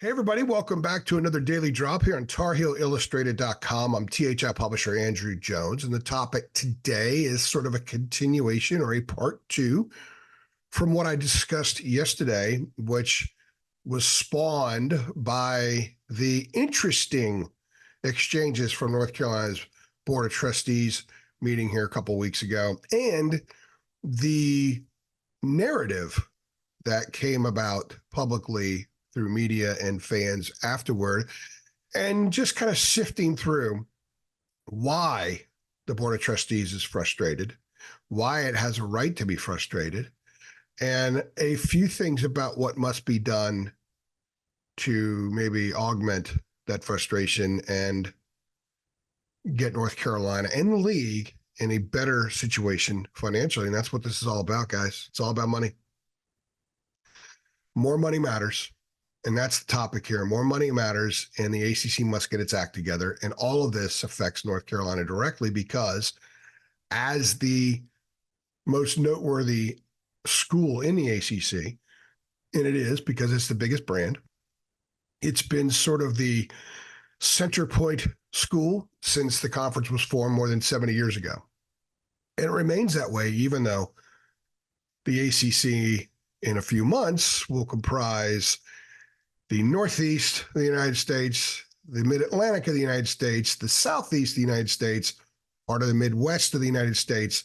Hey, everybody, welcome back to another daily drop here on TarHeelIllustrated.com. I'm THI publisher Andrew Jones, and the topic today is sort of a continuation or a part two from what I discussed yesterday, which was spawned by the interesting exchanges from North Carolina's Board of Trustees meeting here a couple of weeks ago and the narrative that came about publicly through media and fans afterward, and just kind of sifting through why the Board of Trustees is frustrated, why it has a right to be frustrated, and a few things about what must be done to maybe augment that frustration and get North Carolina and the league in a better situation financially. And that's what this is all about, guys. It's all about money. More money matters. And that's the topic here. More money matters, and the ACC must get its act together. And all of this affects North Carolina directly because as the most noteworthy school in the ACC, and it is because it's the biggest brand, it's been sort of the center point school since the conference was formed more than 70 years ago. And it remains that way, even though the ACC in a few months will comprise the Northeast of the United States, the Mid-Atlantic of the United States, the Southeast of the United States, part of the Midwest of the United States,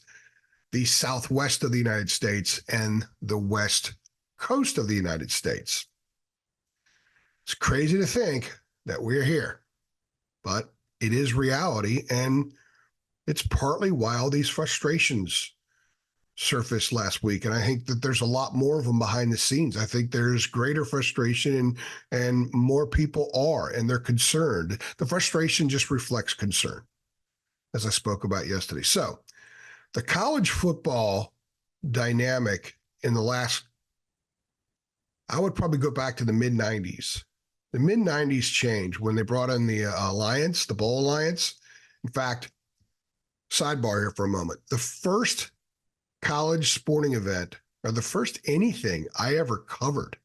the Southwest of the United States, and the West Coast of the United States. It's crazy to think that we're here, but it is reality, and it's partly why all these frustrations surfaced last week. And I think that there's a lot more of them behind the scenes. I think there's greater frustration and more people are, and they're concerned. The frustration just reflects concern, as I spoke about yesterday. So the college football dynamic in the last, I would probably go back to the mid-90s. The mid-90s changed when they brought in the alliance, the Bowl Alliance. In fact, sidebar here for a moment. The first college sporting event, or the first anything I ever covered,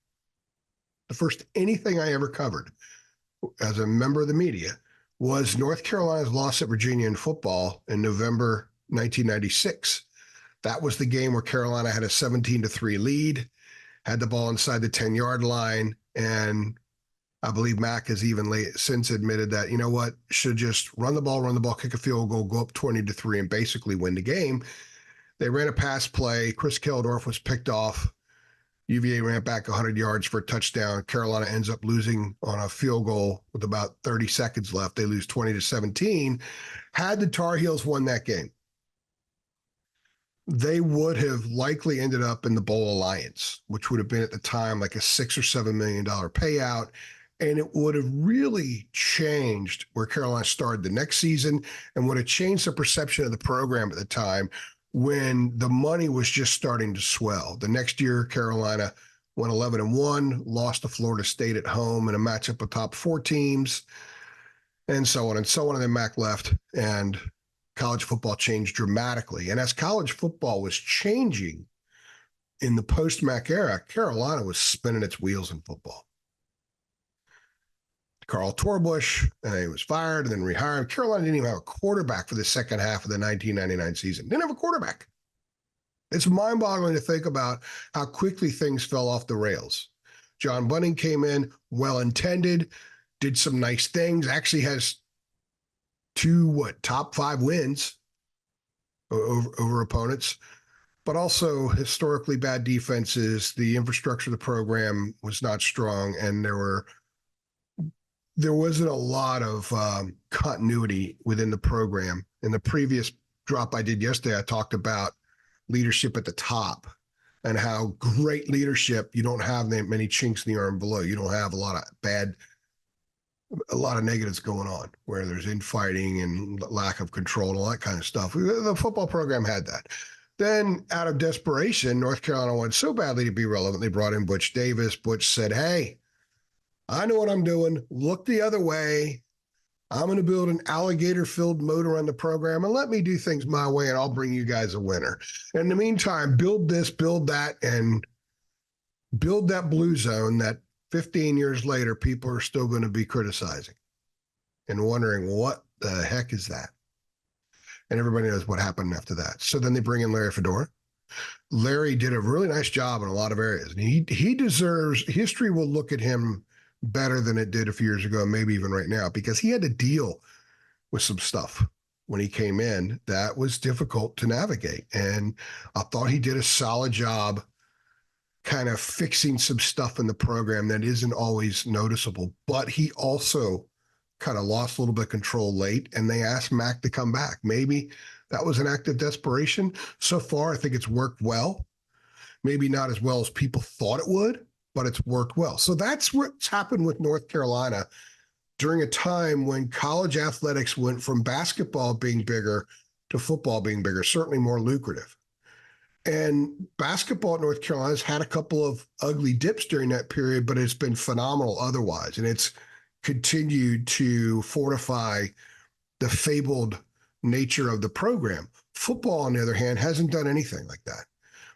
as a member of the media, was North Carolina's loss at Virginia in football in November 1996. That was the game where Carolina had a 17-3 lead, had the ball inside the 10-yard line, and I believe Mac has even since admitted that, you know what, should just run the ball, kick a field goal, go up 20-3, and basically win the game. They ran a pass play. Chris Keldorf was picked off. UVA ran back 100 yards for a touchdown. Carolina ends up losing on a field goal with about 30 seconds left. They lose 20-17. Had the Tar Heels won that game, they would have likely ended up in the Bowl Alliance, which would have been at the time like a $6 or $7 million payout. And it would have really changed where Carolina started the next season and would have changed the perception of the program at the time, when the money was just starting to swell. The next year, Carolina went 11-1, lost to Florida State at home in a matchup of top four teams, and so on and so on. And then Mac left, and college football changed dramatically. And as college football was changing in the post-Mac era, Carolina was spinning its wheels in football. Carl Torbush, and he was fired and then rehired. Carolina didn't even have a quarterback for the second half of the 1999 season. Didn't have a quarterback. It's mind-boggling to think about how quickly things fell off the rails. John Bunning came in, well-intended, did some nice things, actually has two, top 5 wins over opponents, but also historically bad defenses. The infrastructure of the program was not strong, and there wasn't a lot of continuity within the program. In the previous drop I did yesterday, I talked about leadership at the top and how great leadership, you don't have many chinks in the armor below. You don't have a lot of negatives going on where there's infighting and lack of control and all that kind of stuff. The football program had that. Then out of desperation, North Carolina wanted so badly to be relevant, they brought in Butch Davis. Butch said, hey, I know what I'm doing. Look the other way. I'm going to build an alligator-filled moat around the program, and let me do things my way, and I'll bring you guys a winner. In the meantime, build this, build that, and build that blue zone that 15 years later, people are still going to be criticizing and wondering what the heck is that? And everybody knows what happened after that. So then they bring in Larry Fedora. Larry did a really nice job in a lot of areas. And he deserves, history will look at him better than it did a few years ago, maybe even right now, because he had to deal with some stuff when he came in that was difficult to navigate. And I thought he did a solid job kind of fixing some stuff in the program that isn't always noticeable. But he also kind of lost a little bit of control late, and they asked Mac to come back. Maybe that was an act of desperation. So far, I think it's worked well. Maybe not as well as people thought it would, but it's worked well. So that's what's happened with North Carolina during a time when college athletics went from basketball being bigger to football being bigger, certainly more lucrative. And basketball at North Carolina has had a couple of ugly dips during that period, but it's been phenomenal otherwise. And it's continued to fortify the fabled nature of the program. Football, on the other hand, hasn't done anything like that.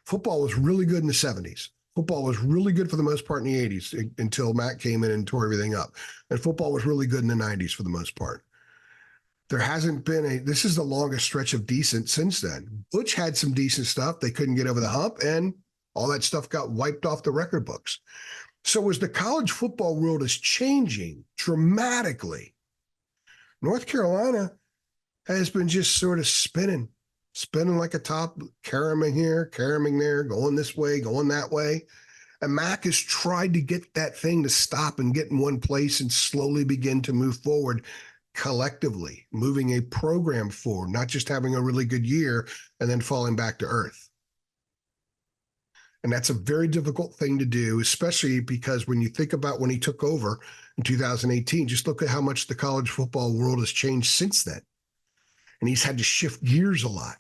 Football was really good in the 70s. Football was really good for the most part in the 80s until Matt came in and tore everything up. And football was really good in the 90s for the most part. There hasn't been this is the longest stretch of decent since then. Butch had some decent stuff. They couldn't get over the hump, and all that stuff got wiped off the record books. So as the college football world is changing dramatically, North Carolina has been just sort of spinning like a top, caroming here, caroming there, going this way, going that way. And Mac has tried to get that thing to stop and get in one place and slowly begin to move forward collectively, moving a program forward, not just having a really good year and then falling back to earth. And that's a very difficult thing to do, especially because when you think about when he took over in 2018, just look at how much the college football world has changed since then. And he's had to shift gears a lot.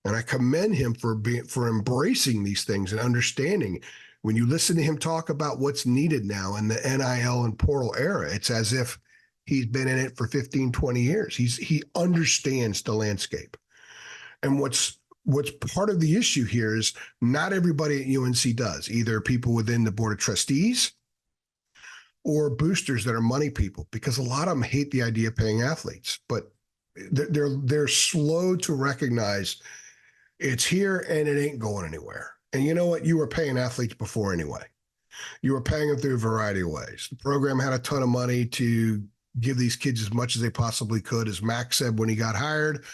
And I commend him for embracing these things and understanding. When you listen to him talk about what's needed now in the NIL and portal era, it's as if he's been in it for 15, 20 years. He understands the landscape. And what's part of the issue here is not everybody at UNC does, either people within the board of trustees or boosters that are money people, because a lot of them hate the idea of paying athletes, but they're slow to recognize it's here and it ain't going anywhere. And you know what? You were paying athletes before anyway. You were paying them through a variety of ways. The program had a ton of money to give these kids as much as they possibly could. As Max said when he got hired,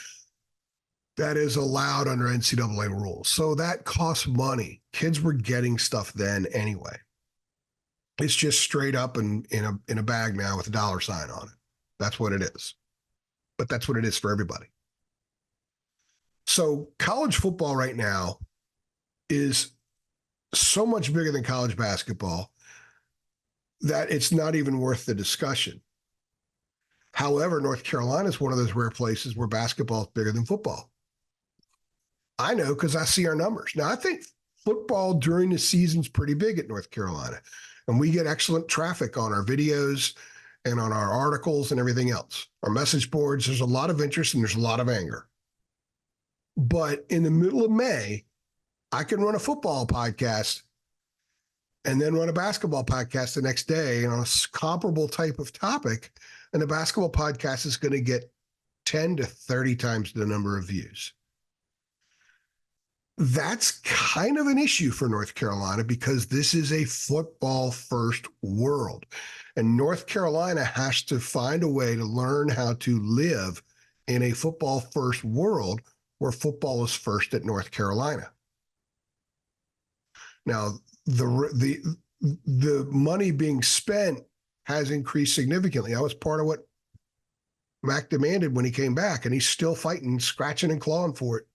that is allowed under NCAA rules. So that costs money. Kids were getting stuff then anyway. It's just straight up in a bag now with a dollar sign on it. That's what it is. But that's what it is for everybody. So college football right now is so much bigger than college basketball that it's not even worth the discussion. However, North Carolina is one of those rare places where basketball is bigger than football. I know because I see our numbers. Now, I think football during the season is pretty big at North Carolina, and we get excellent traffic on our videos and on our articles and everything else. Our message boards, there's a lot of interest and there's a lot of anger. But in the middle of May, I can run a football podcast and then run a basketball podcast the next day on a comparable type of topic. And the basketball podcast is going to get 10 to 30 times the number of views. That's kind of an issue for North Carolina because this is a football first world. And North Carolina has to find a way to learn how to live in a football first world where football is first at North Carolina. Now, the money being spent has increased significantly. That was part of what Mac demanded when he came back, and he's still fighting, scratching and clawing for it.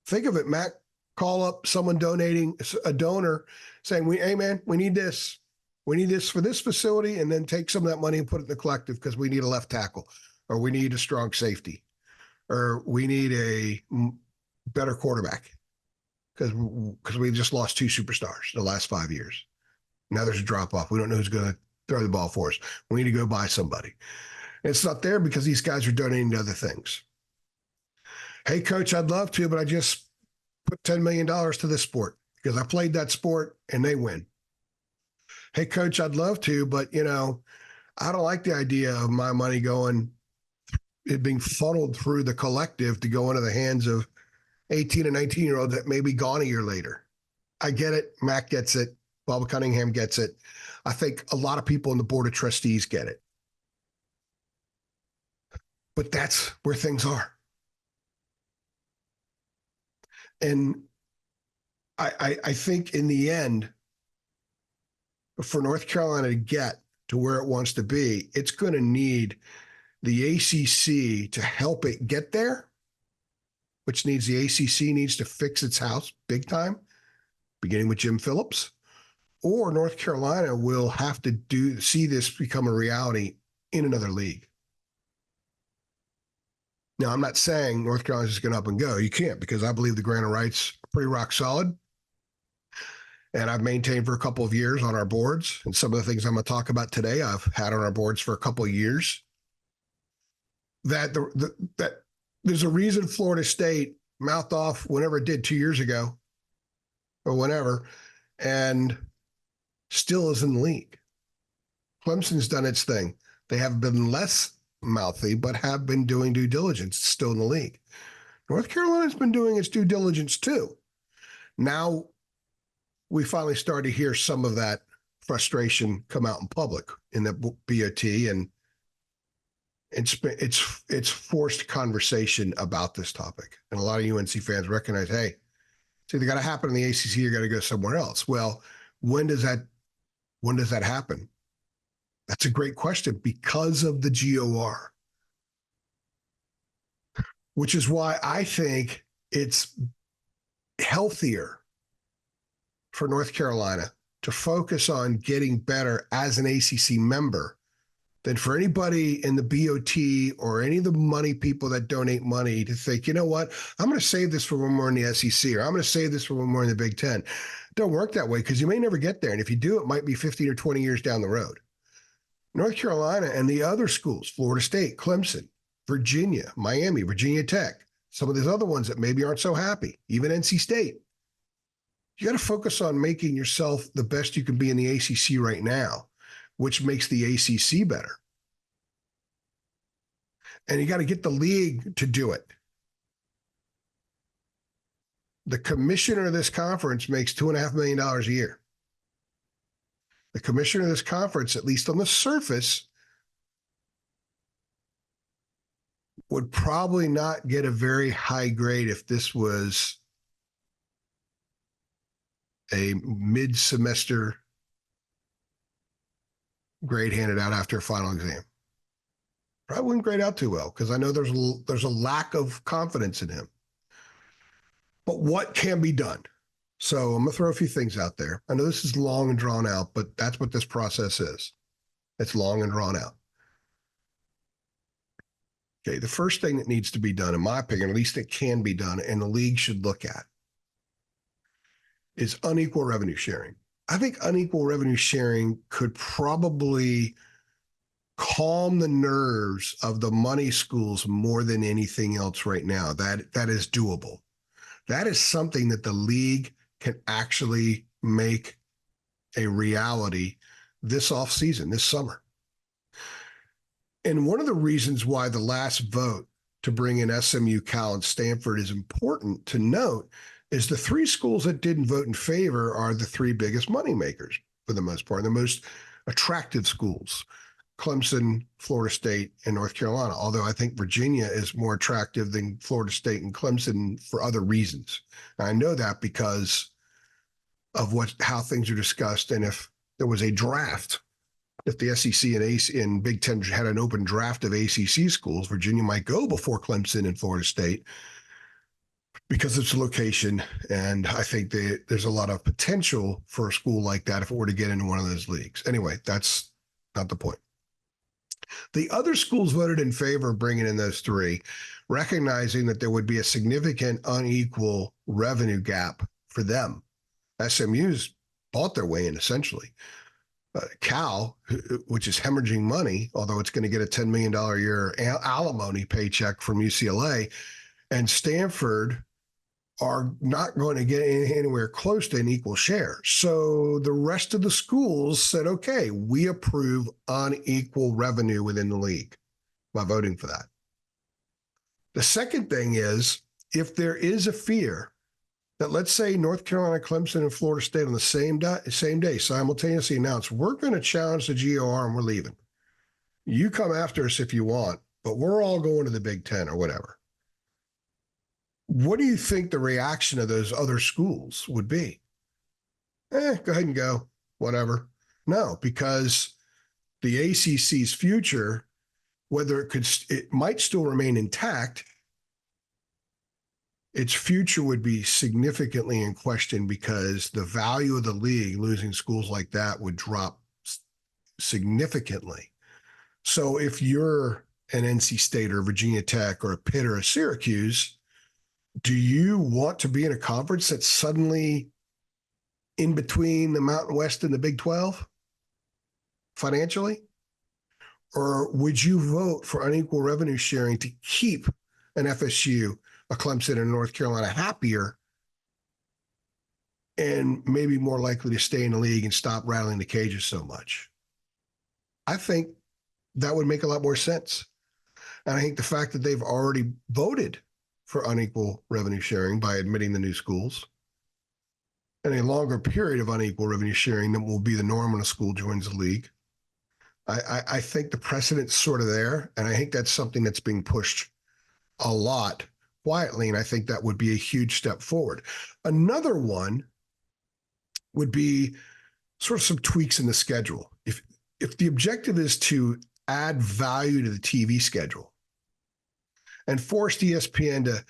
Think of it, Mac, call up someone donating, a donor, saying, hey, man, we need this. We need this for this facility, and then take some of that money and put it in the collective because we need a left tackle, or we need a strong safety, or we need a better quarterback because we just lost 2 superstars the last 5 years. Now there's a drop-off. We don't know who's going to throw the ball for us. We need to go buy somebody. And it's not there because these guys are donating to other things. Hey, coach, I'd love to, but I just put $10 million to this sport because I played that sport and they win. hey, coach, I'd love to, but, I don't like the idea of my money it being funneled through the collective to go into the hands of 18 and 19-year-olds that may be gone a year later. I get it. Mac gets it. Bob Cunningham gets it. I think a lot of people in the board of trustees get it. But that's where things are. And I think in the end, for North Carolina to get to where it wants to be, it's going to need the ACC to help it get there, which needs the ACC needs to fix its house big time, beginning with Jim Phillips, or North Carolina will have to see this become a reality in another league. Now, I'm not saying North Carolina is just going to up and go. You can't, because I believe the grant of rights are pretty rock solid. And I've maintained for a couple of years on our boards. And some of the things I'm going to talk about today, I've had on our boards for a couple of years. That that there's a reason Florida State mouthed off whenever it did 2 years ago or whenever, and still is in the league. Clemson's done its thing. They have been less mouthy, but have been doing due diligence, still in the league. North Carolina's been doing its due diligence too. Now we finally start to hear some of that frustration come out in public in the BOT, and it's forced conversation about this topic. And a lot of UNC fans recognize, hey, it's either got to happen in the ACC or got to go somewhere else. Well, when does that happen? That's a great question, because of the GOR, which is why I think it's healthier for North Carolina to focus on getting better as an ACC member than for anybody in the BOT or any of the money people that donate money to think, you know what, I'm going to save this for when we're in the SEC, or I'm going to save this for when we're in the Big Ten. It don't work that way, because you may never get there. And if you do, it might be 15 or 20 years down the road. North Carolina and the other schools, Florida State, Clemson, Virginia, Miami, Virginia Tech, some of these other ones that maybe aren't so happy, even NC State. You got to focus on making yourself the best you can be in the ACC right now, which makes the ACC better. And you got to get the league to do it. The commissioner of this conference makes $2.5 million a year. The commissioner of this conference, at least on the surface, would probably not get a very high grade if this was a mid-semester grade handed out after a final exam. Probably wouldn't grade out too well, because I know there's a lack of confidence in him. But what can be done? So I'm going to throw a few things out there. I know this is long and drawn out, but that's what this process is. It's long and drawn out. Okay, the first thing that needs to be done, in my opinion, at least it can be done, and the league should look at, is unequal revenue sharing. I think unequal revenue sharing could probably calm the nerves of the money schools more than anything else right now. That is doable. That is something that the league can actually make a reality this offseason, this summer. And one of the reasons why the last vote to bring in SMU, Cal, and Stanford is important to note is the three schools that didn't vote in favor are the three biggest moneymakers for the most part, the most attractive schools: Clemson, Florida State, and North Carolina. Although I think Virginia is more attractive than Florida State and Clemson for other reasons. And I know that because of how things are discussed. And if there was a draft, if the SEC and Big Ten had an open draft of ACC schools, Virginia might go before Clemson and Florida State because it's a location. And I think there's a lot of potential for a school like that if it were to get into one of those leagues. Anyway, that's not the point. The other schools voted in favor of bringing in those three, recognizing that there would be a significant unequal revenue gap for them. SMU's bought their way in, essentially. Cal, which is hemorrhaging money, although it's going to get a $10 million a year alimony paycheck from UCLA, and Stanford, are not going to get anywhere close to an equal share. So the rest of the schools said, okay, we approve unequal revenue within the league by voting for that. The second thing is, if there is a fear that, let's say, North Carolina, Clemson, and Florida State on the same day simultaneously announce, we're going to challenge the GOR and we're leaving. You come after us if you want, but we're all going to the Big Ten or whatever. What do you think the reaction of those other schools would be? Go ahead and go, whatever. No, because the ACC's future, whether it might still remain intact, its future would be significantly in question because the value of the league, losing schools like that, would drop significantly. So if you're an NC State or Virginia Tech or a Pitt or a Syracuse, do you want to be in a conference that's suddenly in between the Mountain West and the Big 12 financially? Or would you vote for unequal revenue sharing to keep an FSU, a Clemson, and North Carolina happier and maybe more likely to stay in the league and stop rattling the cages so much? I think that would make a lot more sense. And I think the fact that they've already voted for unequal revenue sharing by admitting the new schools and a longer period of unequal revenue sharing than will be the norm when a school joins the league. I think the precedent's sort of there, and I think that's something that's being pushed a lot quietly, and I think that would be a huge step forward. Another one would be sort of some tweaks in the schedule. If the objective is to add value to the TV schedule and force ESPN to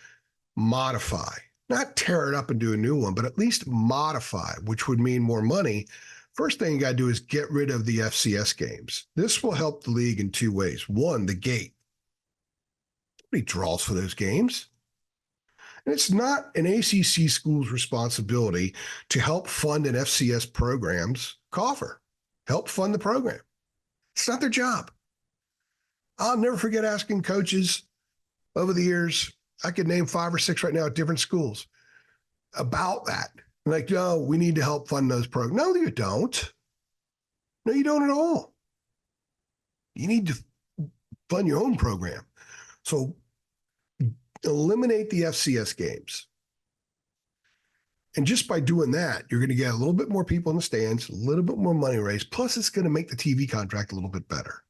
modify, not tear it up and do a new one, but at least modify, which would mean more money. First thing you got to do is get rid of the FCS games. This will help the league in two ways. One, the gate. Nobody draws for those games. And it's not an ACC school's responsibility to help fund an FCS program's coffer. Help fund the program. It's not their job. I'll never forget asking coaches over the years, I could name 5 or 6 right now at different schools, about that. Like, no, we need to help fund those programs. No, you don't. No, you don't at all. You need to fund your own program. So eliminate the FCS games. And just by doing that, you're going to get a little bit more people in the stands, a little bit more money raised. Plus, it's going to make the TV contract a little bit better.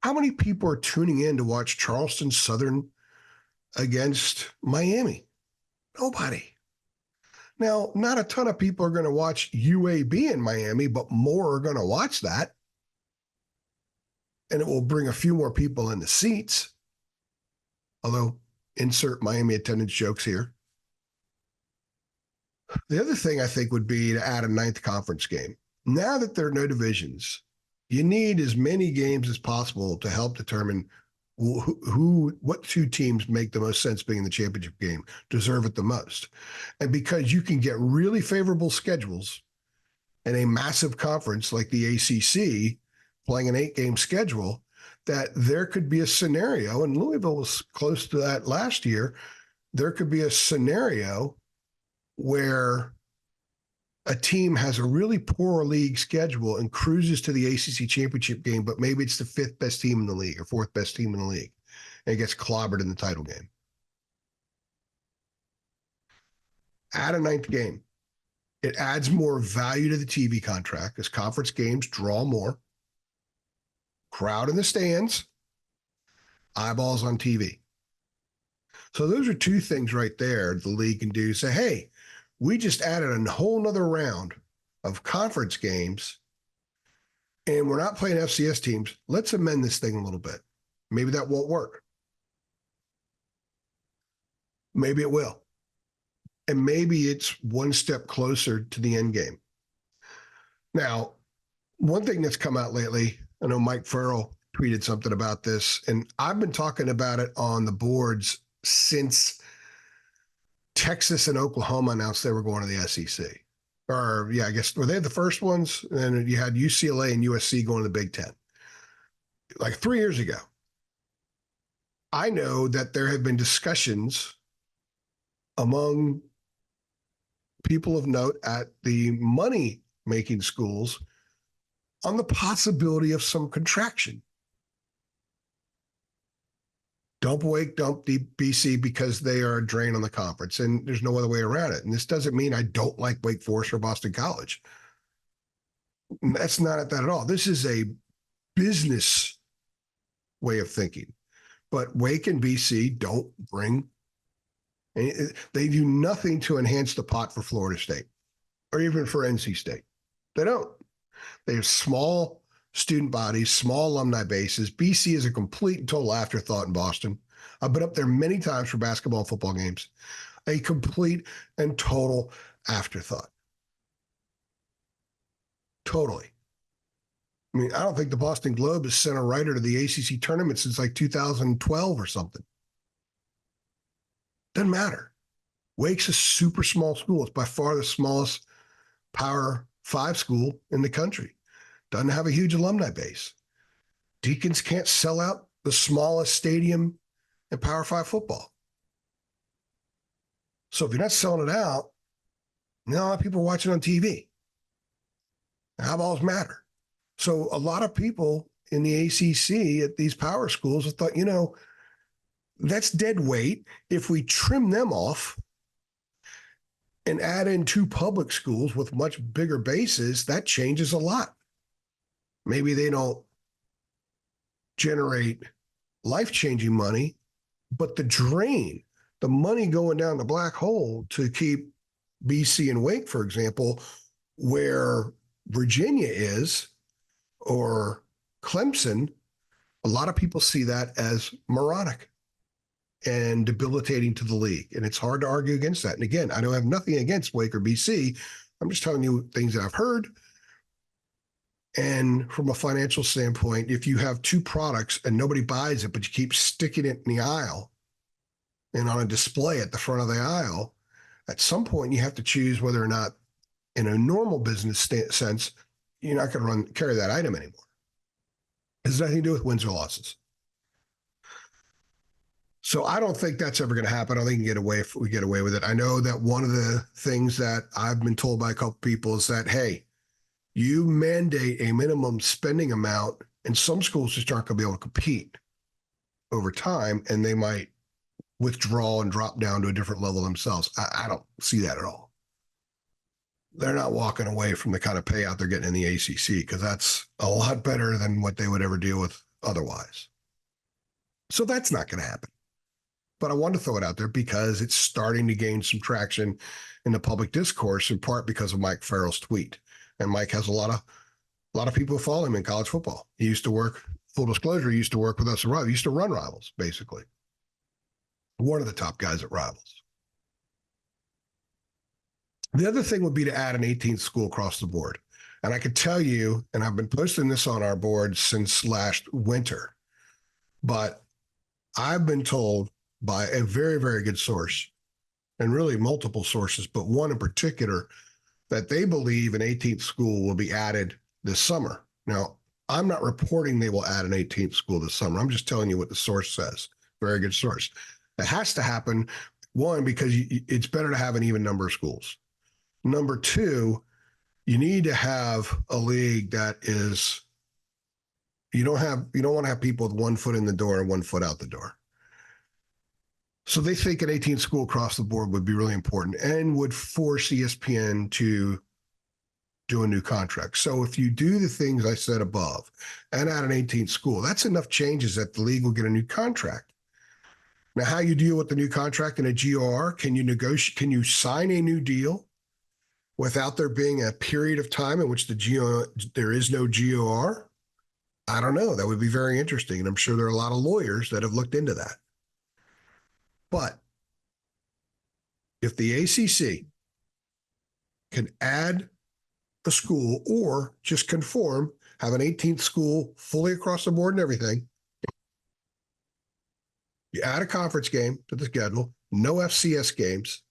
How many people are tuning in to watch Charleston Southern against Miami? Nobody. Now, not a ton of people are going to watch UAB in Miami, but more are going to watch that. And it will bring a few more people in the seats. Although, insert Miami attendance jokes here. The other thing I think would be to add a 9th conference game. Now that there are no divisions, you need as many games as possible to help determine what 2 teams make the most sense being in the championship game, deserve it the most. And because you can get really favorable schedules in a massive conference like the ACC, playing an 8-game schedule, that there could be a scenario, and Louisville was close to that last year, there could be a scenario where a team has a really poor league schedule and cruises to the ACC championship game, but maybe it's the 5th best team in the league or 4th best team in the league, and it gets clobbered in the title game. Add a 9th game. It adds more value to the TV contract as conference games draw more. Crowd in the stands, eyeballs on TV. So those are 2 things right there the league can do. Say, hey, we just added a whole nother round of conference games, and we're not playing FCS teams. Let's amend this thing a little bit. Maybe that won't work. Maybe it will. And maybe it's one step closer to the end game. Now, one thing that's come out lately, I know Mike Farrell tweeted something about this, and I've been talking about it on the boards since Texas and Oklahoma announced they were going to the SEC. Or, yeah, I guess, were they the first ones? And then you had UCLA and USC going to the Big Ten. Like 3 years ago. I know that there have been discussions among people of note at the money-making schools on the possibility of some contraction. Dump Wake, dump BC because they are a drain on the conference, and there's no other way around it. And this doesn't mean I don't like Wake Forest or Boston College. That's not that at all. This is a business way of thinking. But Wake and BC don't bring, they do nothing to enhance the pot for Florida State or even for NC State. They don't. They have small student bodies, small alumni bases. BC is a complete and total afterthought in Boston. I've been up there many times for basketball and football games. A complete and total afterthought. Totally. I mean, I don't think the Boston Globe has sent a writer to the ACC tournament since like 2012 or something. Doesn't matter. Wake's a super small school. It's by far the smallest Power 5 school in the country. Doesn't have a huge alumni base. Deacons can't sell out the smallest stadium in Power 5 football. So if you're not selling it out, not a lot of people are watching on TV. Eyeballs matter. So a lot of people in the ACC at these power schools have thought, that's dead weight. If we trim them off and add in 2 public schools with much bigger bases, that changes a lot. Maybe they don't generate life-changing money, but the drain, the money going down the black hole to keep BC and Wake, for example, where Virginia is, or Clemson, a lot of people see that as moronic and debilitating to the league. And it's hard to argue against that. And again, I don't have nothing against Wake or BC. I'm just telling you things that I've heard. And from a financial standpoint, if you have 2 products and nobody buys it, but you keep sticking it in the aisle and on a display at the front of the aisle, at some point you have to choose whether or not, in a normal business sense, you're not going to carry that item anymore. It has nothing to do with wins or losses. So I don't think that's ever going to happen. I don't think we get away with it. I know that one of the things that I've been told by a couple people is that, hey, you mandate a minimum spending amount, and some schools just aren't going to be able to compete over time, and they might withdraw and drop down to a different level themselves. I don't see that at all. They're not walking away from the kind of payout they're getting in the ACC, because that's a lot better than what they would ever deal with otherwise. So that's not going to happen. But I wanted to throw it out there because it's starting to gain some traction in the public discourse, in part because of Mike Farrell's tweet. And Mike has a lot of people who follow him in college football. He used to work, full disclosure, he used to work with us at Rivals. He used to run Rivals, basically. One of the top guys at Rivals. The other thing would be to add an 18th school across the board. And I could tell you, and I've been posting this on our board since last winter, but I've been told by a very, very good source, and really multiple sources, but one in particular, that they believe an 18th school will be added this summer. Now, I'm not reporting they will add an 18th school this summer. I'm just telling you what the source says. Very good source. It has to happen, one, because it's better to have an even number of schools. Number 2, you need to have a league that is, you don't want to have people with 1 foot in the door and 1 foot out the door. So they think an 18th school across the board would be really important and would force ESPN to do a new contract. So if you do the things I said above and add an 18th school, that's enough changes that the league will get a new contract. Now, how you deal with the new contract in a GOR, can you negotiate? Can you sign a new deal without there being a period of time in which there is no GOR? I don't know. That would be very interesting. And I'm sure there are a lot of lawyers that have looked into that. But if the ACC can add a school or just conform, have an 18th school fully across the board and everything, you add a conference game to the schedule, no FCS games,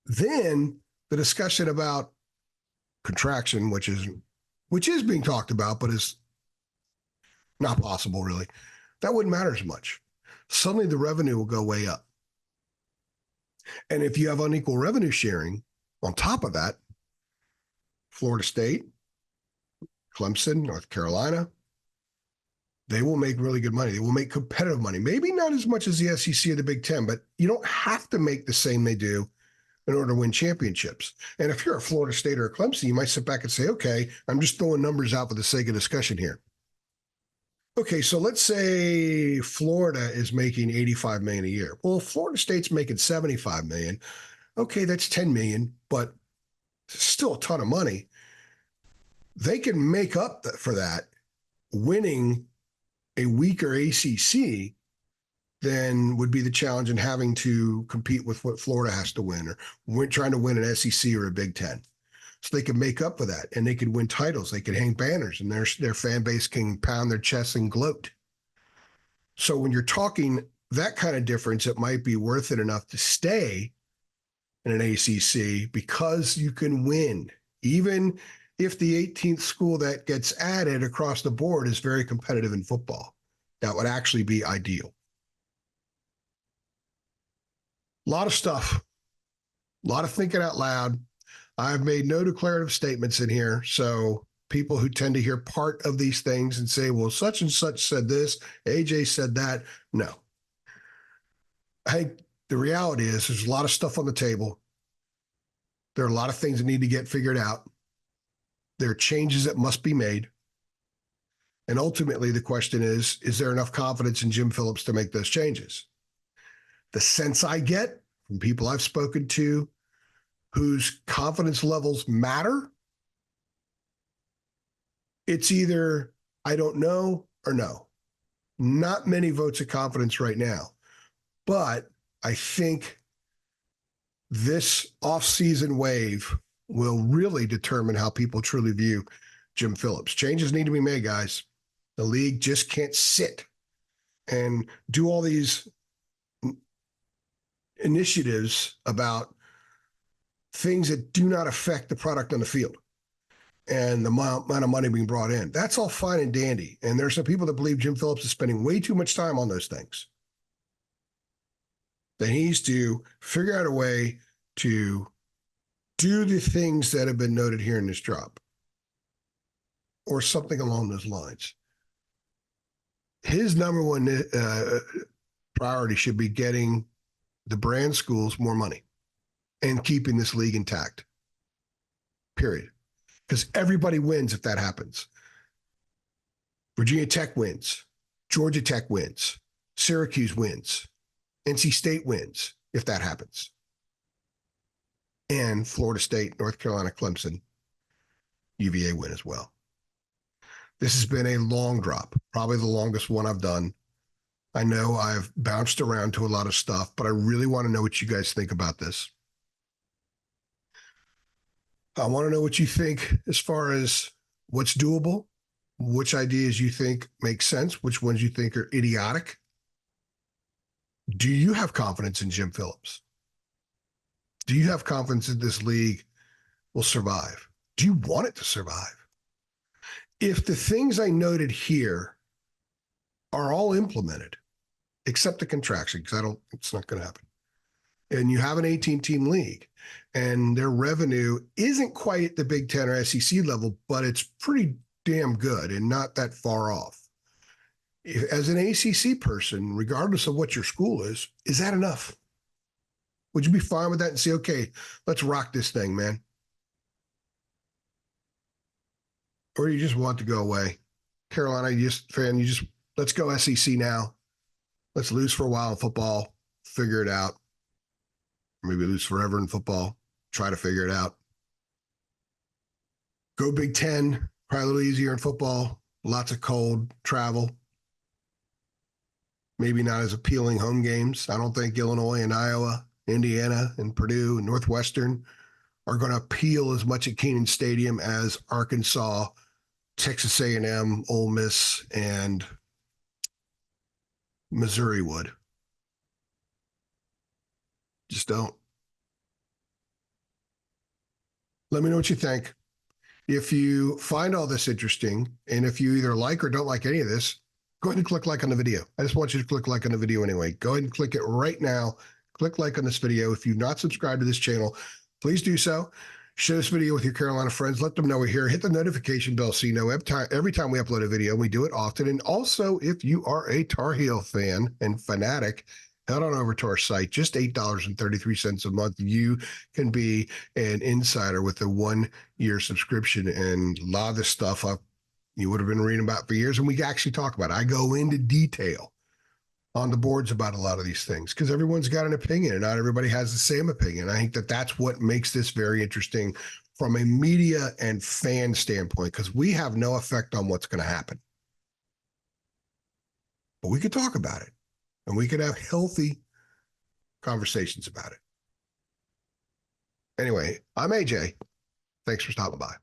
then the discussion about contraction, which is being talked about, but is not possible really, that wouldn't matter as much. Suddenly the revenue will go way up. And if you have unequal revenue sharing on top of that, Florida State, Clemson, North Carolina, they will make really good money. They will make competitive money. Maybe not as much as the SEC or the Big Ten, but you don't have to make the same they do in order to win championships. And if you're a Florida State or a Clemson, you might sit back and say, okay, I'm just throwing numbers out for the sake of discussion here. Okay, so let's say Florida is making $85 million a year. Well, if Florida State's making $75 million, okay, that's $10 million, but still a ton of money. They can make up for that winning a weaker ACC than would be the challenge in having to compete with what Florida has to win, or trying to win an SEC or a Big Ten. So they could make up for that, and they could win titles. They could hang banners, and their fan base can pound their chests and gloat. So when you're talking that kind of difference, it might be worth it enough to stay in an ACC because you can win, even if the 18th school that gets added across the board is very competitive in football. That would actually be ideal. A lot of stuff, a lot of thinking out loud. I've made no declarative statements in here. So people who tend to hear part of these things and say, well, such and such said this, AJ said that. No. I think the reality is there's a lot of stuff on the table. There are a lot of things that need to get figured out. There are changes that must be made. And ultimately, the question is there enough confidence in Jim Phillips to make those changes? The sense I get from people I've spoken to whose confidence levels matter, it's either I don't know or no. Not many votes of confidence right now. But I think this off-season wave will really determine how people truly view Jim Phillips. Changes need to be made, guys. The league just can't sit and do all these initiatives about things that do not affect the product on the field and the amount of money being brought in. That's all fine and dandy. And there's some people that believe Jim Phillips is spending way too much time on those things. That he needs to figure out a way to do the things that have been noted here in this drop or something along those lines. His number one priority should be getting the brand schools more money and keeping this league intact, period. Because everybody wins if that happens. Virginia Tech wins. Georgia Tech wins. Syracuse wins. NC State wins if that happens. And Florida State, North Carolina, Clemson, UVA win as well. This has been a long drop, probably the longest one I've done. I know I've bounced around to a lot of stuff, but I really want to know what you guys think about this. I want to know what you think as far as what's doable, which ideas you think make sense, which ones you think are idiotic. Do you have confidence in Jim Phillips? Do you have confidence that this league will survive? Do you want it to survive? If the things I noted here are all implemented, except the contraction, because it's not going to happen, and you have an 18-team league, and their revenue isn't quite at the Big Ten or SEC level, but it's pretty damn good and not that far off. As an ACC person, regardless of what your school is that enough? Would you be fine with that and say, okay, let's rock this thing, man? Or you just want to go away? Carolina, let's go SEC now. Let's lose for a while in football, figure it out. Maybe lose forever in football, try to figure it out. Go Big Ten, probably a little easier in football, lots of cold travel. Maybe not as appealing home games. I don't think Illinois and Iowa, Indiana and Purdue and Northwestern are going to appeal as much at Kenan Stadium as Arkansas, Texas A&M, Ole Miss, and Missouri would. Just don't. Let me know what you think. If you find all this interesting, and if you either like or don't like any of this, go ahead and click like on the video. I just want you to click like on the video anyway. Go ahead and click it right now. click like on this video. If you've not subscribed to this channel, please do so. Share this video with your Carolina friends. Let them know we're here. Hit the notification bell so you know every time we upload a video. We do it often. And also, if you are a Tar Heel fan and fanatic, head on over to our site. Just $8.33 a month. You can be an insider with a 1-year subscription, and a lot of this stuff you would have been reading about for years, and we actually talk about it. I go into detail on the boards about a lot of these things because everyone's got an opinion and not everybody has the same opinion. I think that that's what makes this very interesting from a media and fan standpoint, because we have no effect on what's going to happen. But we could talk about it and we could have healthy conversations about it. Anyway, I'm AJ. Thanks for stopping by.